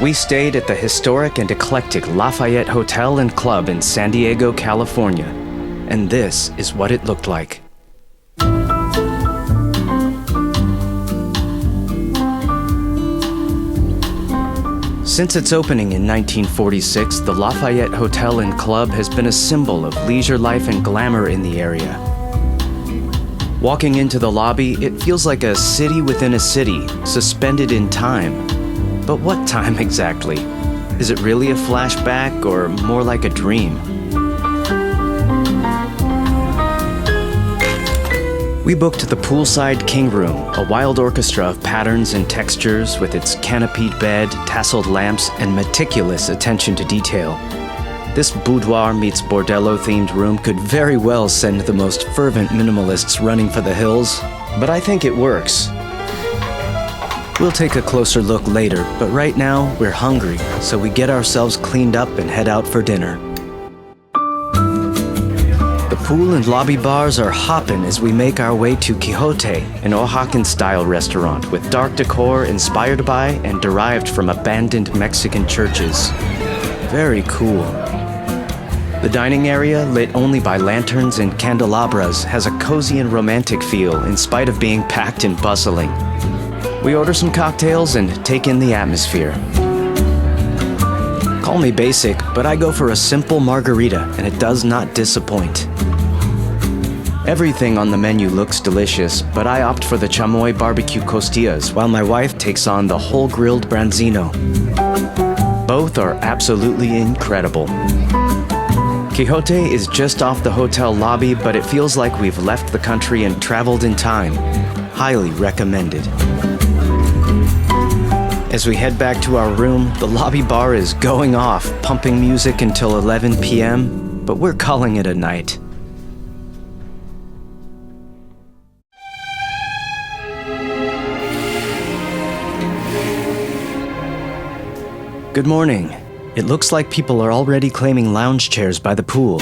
We stayed at the historic and eclectic LaFayette Hotel and Club in San Diego, California, and this is what it looked like. Since its opening in 1946, the LaFayette Hotel and Club has been a symbol of leisure life and glamour in the area. Walking into the lobby, it feels like a city within a city, suspended in time. But what time exactly? Is it really a flashback or more like a dream? We booked the poolside king room, a wild orchestra of patterns and textures with its canopied bed, tasseled lamps, and meticulous attention to detail. This boudoir-meets-bordello themed room could very well send the most fervent minimalists running for the hills, but I think it works. We'll take a closer look later, but right now we're hungry, so we get ourselves cleaned up and head out for dinner. The pool and lobby bars are hopping as we make our way to Quixote, an Oaxacan-style restaurant with dark decor inspired by and derived from abandoned Mexican churches. Very cool. The dining area, lit only by lanterns and candelabras, has a cozy and romantic feel in spite of being packed and bustling. We order some cocktails and take in the atmosphere. Call me basic, but I go for a simple margarita, and it does not disappoint. Everything on the menu looks delicious, but I opt for the chamoy barbecue costillas, while my wife takes on the whole grilled branzino. Both are absolutely incredible. Quixote is just off the hotel lobby, but it feels like we've left the country and traveled in time. Highly recommended. As we head back to our room, the lobby bar is going off, pumping music until 11 p.m., but we're calling it a night. Good morning. It looks like people are already claiming lounge chairs by the pool.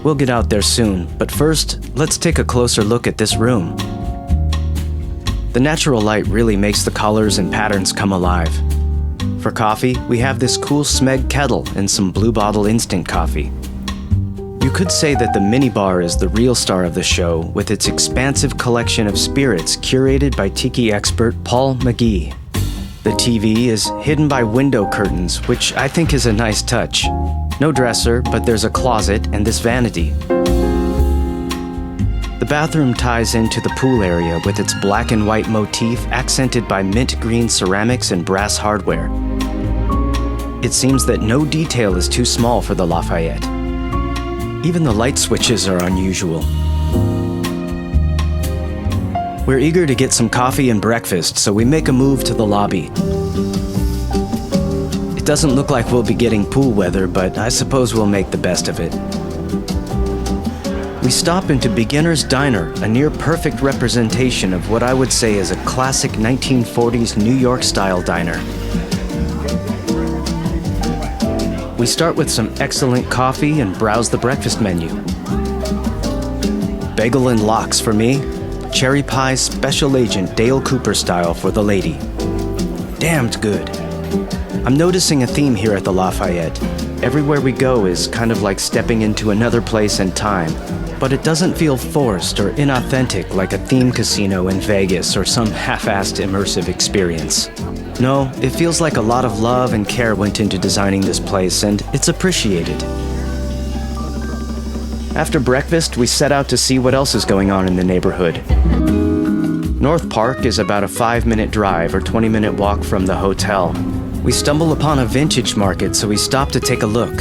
We'll get out there soon, but first, let's take a closer look at this room. The natural light really makes the colors and patterns come alive. For coffee, we have this cool Smeg kettle and some Blue Bottle instant coffee. You could say that the minibar is the real star of the show, with its expansive collection of spirits curated by tiki expert Paul McGee. The TV is hidden by window curtains, which I think is a nice touch. No dresser, but there's a closet and this vanity. The bathroom ties into the pool area with its black and white motif accented by mint green ceramics and brass hardware. It seems that no detail is too small for the Lafayette. Even the light switches are unusual. We're eager to get some coffee and breakfast, so we make a move to the lobby. It doesn't look like we'll be getting pool weather, but I suppose we'll make the best of it. We stop into Beginner's Diner, a near-perfect representation of what I would say is a classic 1940s New York-style diner. We start with some excellent coffee and browse the breakfast menu. Bagel and lox for me. Cherry pie special agent Dale Cooper style for the lady. Damned good. I'm noticing a theme here at the Lafayette. Everywhere we go is kind of like stepping into another place and time, but it doesn't feel forced or inauthentic like a theme casino in Vegas or some half-assed immersive experience. No, it feels like a lot of love and care went into designing this place, and it's appreciated. After breakfast, we set out to see what else is going on in the neighborhood. North Park is about a 5-minute drive or 20-minute walk from the hotel. We stumble upon a vintage market, so we stop to take a look.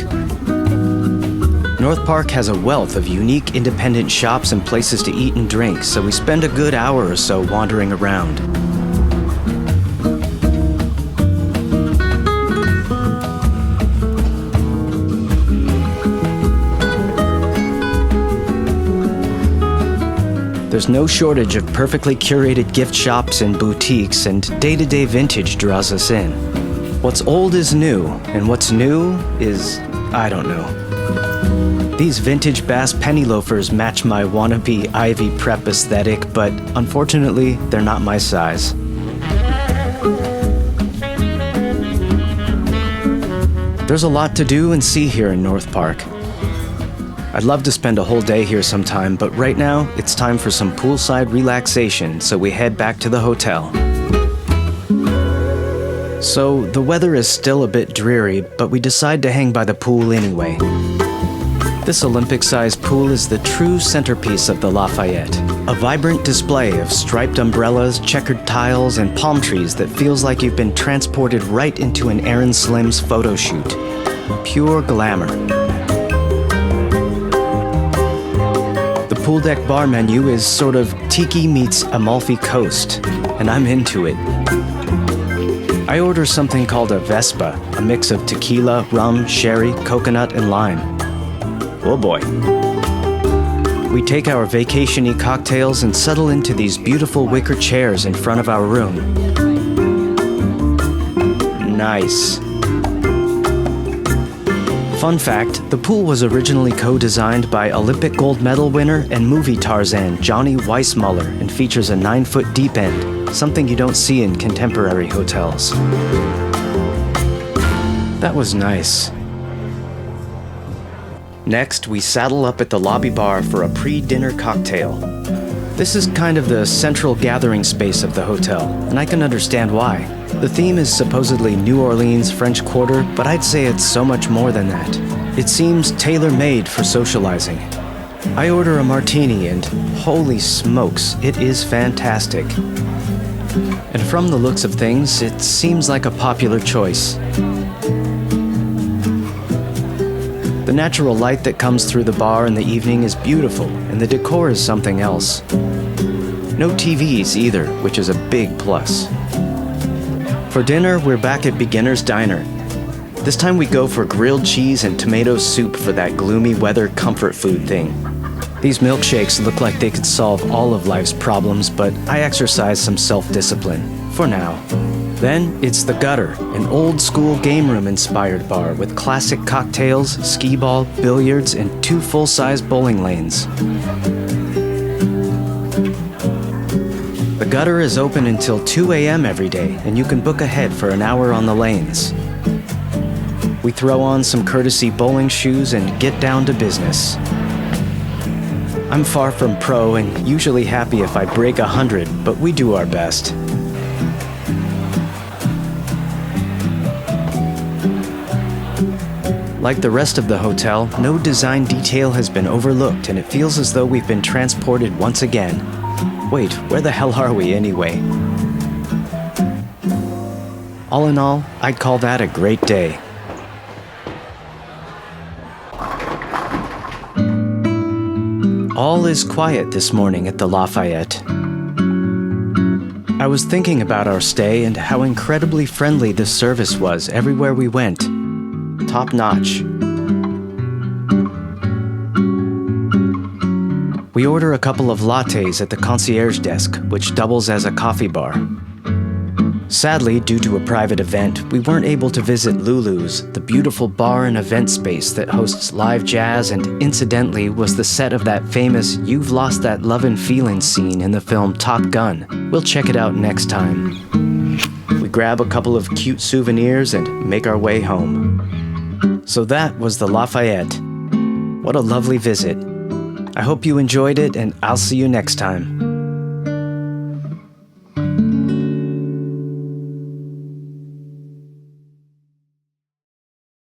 North Park has a wealth of unique independent shops and places to eat and drink, so we spend a good hour or so wandering around. There's no shortage of perfectly curated gift shops and boutiques, and day-to-day vintage draws us in. What's old is new, and what's new is, I don't know. These vintage bass penny loafers match my wannabe Ivy prep aesthetic, but unfortunately, they're not my size. There's a lot to do and see here in North Park. I'd love to spend a whole day here sometime, but right now, it's time for some poolside relaxation, so we head back to the hotel. So, the weather is still a bit dreary, but we decide to hang by the pool anyway. This Olympic-sized pool is the true centerpiece of the Lafayette. A vibrant display of striped umbrellas, checkered tiles, and palm trees that feels like you've been transported right into an Aaron Slim's photo shoot. Pure glamour. The pool deck bar menu is sort of tiki meets Amalfi Coast, and I'm into it. I order something called a Vespa, a mix of tequila, rum, sherry, coconut, and lime. Oh boy. We take our vacation-y cocktails and settle into these beautiful wicker chairs in front of our room. Nice. Fun fact, the pool was originally co-designed by Olympic gold medal winner and movie Tarzan Johnny Weissmuller and features a 9-foot deep end, something you don't see in contemporary hotels. That was nice. Next, we saddle up at the lobby bar for a pre-dinner cocktail. This is kind of the central gathering space of the hotel, and I can understand why. The theme is supposedly New Orleans French Quarter, but I'd say it's so much more than that. It seems tailor-made for socializing. I order a martini and holy smokes, it is fantastic. And from the looks of things, it seems like a popular choice. The natural light that comes through the bar in the evening is beautiful, and the decor is something else. No TVs either, which is a big plus. For dinner, we're back at Beginner's Diner. This time we go for grilled cheese and tomato soup for that gloomy weather comfort food thing. These milkshakes look like they could solve all of life's problems, but I exercise some self-discipline, for now. Then it's the Gutter, an old-school game room-inspired bar with classic cocktails, skee-ball, billiards, and 2 full-size bowling lanes. The Gutter is open until 2 a.m. every day, and you can book ahead for an hour on the lanes. We throw on some courtesy bowling shoes and get down to business. I'm far from pro and usually happy if I break 100, but we do our best. Like the rest of the hotel, no design detail has been overlooked, and it feels as though we've been transported once again. Wait, where the hell are we anyway? All in all, I'd call that a great day. All is quiet this morning at the Lafayette. I was thinking about our stay and how incredibly friendly the service was everywhere we went. Top notch. We order a couple of lattes at the concierge desk, which doubles as a coffee bar. Sadly, due to a private event, we weren't able to visit Lulu's, the beautiful bar and event space that hosts live jazz and incidentally was the set of that famous You've Lost That Lovin' Feelin' scene in the film Top Gun. We'll check it out next time. We grab a couple of cute souvenirs and make our way home. So that was the Lafayette. What a lovely visit. I hope you enjoyed it, and I'll see you next time.